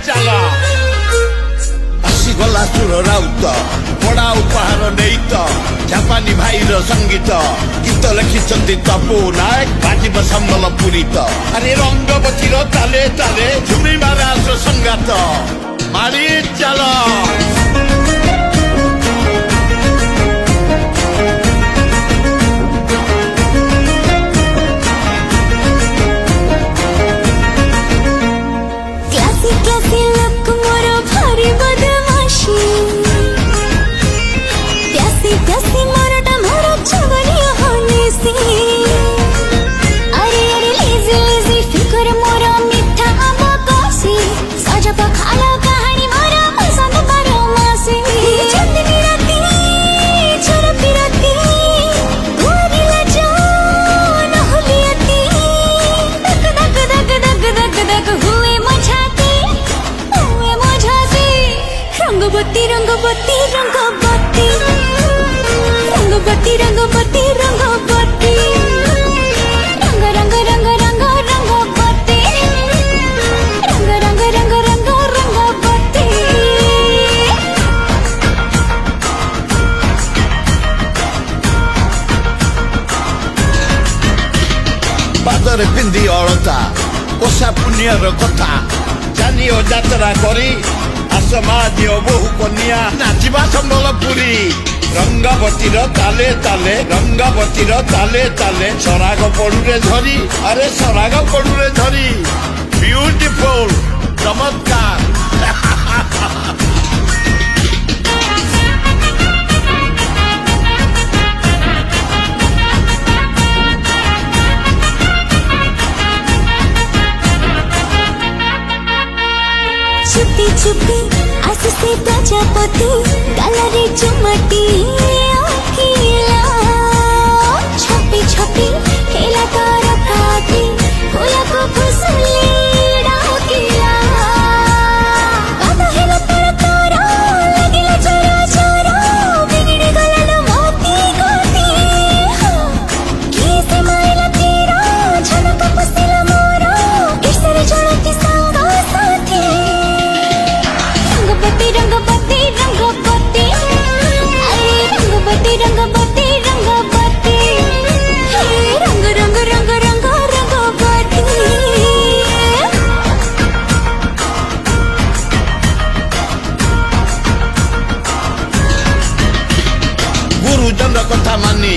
ଚାଲ ଆସିଗଲା ସୁର ରାଉତ ବଡ଼ା ଉପହାର ନେଇ ତ ଜାପାନୀ ଭାଇର ସଙ୍ଗୀତ ଗୀତ ଲେଖିଛନ୍ତି ତପୁ ନାୟକ ବାଜିବ ସମ୍ବଲପୁରୀ ତ ଆରେ ରଙ୍ଗବତୀର ତାଲେ ତାଲେ ଝୁମିବାର ଆସ ସଙ୍ଗାତ ମାଡ଼ି ଚାଲ रंगबती रंगबती रंगबती रंगबती रंगबती रंगबती रंग रंग रंग रंग रंगबती रंग रंग रंग रंग रंगबती पादरे पिंदी अलता ओषा पुण्यर कथा जानियो यात्रा करी आसमा दियो बहु कन्या नाचिबा सम्बलपुरी रंगबतीर ताले ताले रंगबतीर ताले ताले सराग पड़ुरे धरी अरे सराग पड़ुरे धरी ब्यूटीफुल चमत्कार छुपी छुपी आससे प्रजापति गलरे चुमटी छपी छपी खेला तार काटी होला को फुसली डाकिला बाधा हेला तार तार लगिला चोरा चोरा बिगड़ी गलन मोती गोती किसे माइला तेरा झलक पसिला मोरा किसरे झलकी संग साथी रंगबती रंगबती रंगबती अरे रंगबती रंगबती रंगबती रंग रंग रंग रंग रंगबती गुरुजन कथा मानी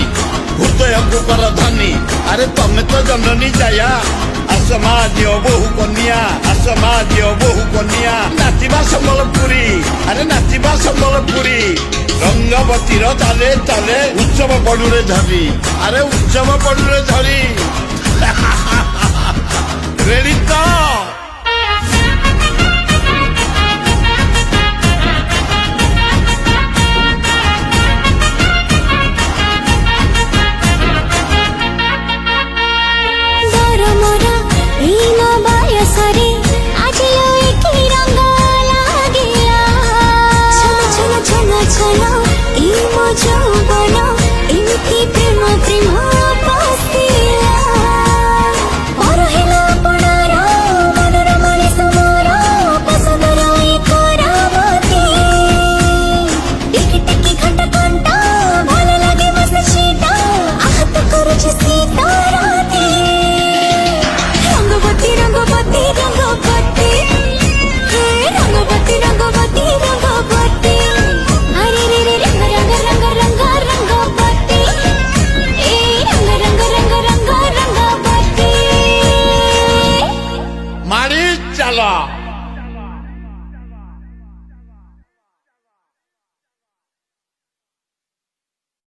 हृदय को कर धनी अरे तमे तो जननी जाया आसमा दियो बहु कन्या आसमा दियो बहु कन्या नाचिबा सम्बलपुरी अरे नाचिबा सम्बलपुरी रंगबतीर ताले ताले उत्सव पड़ुरे धरी अरे उत्सव पड़ुरे धरी रेडी तो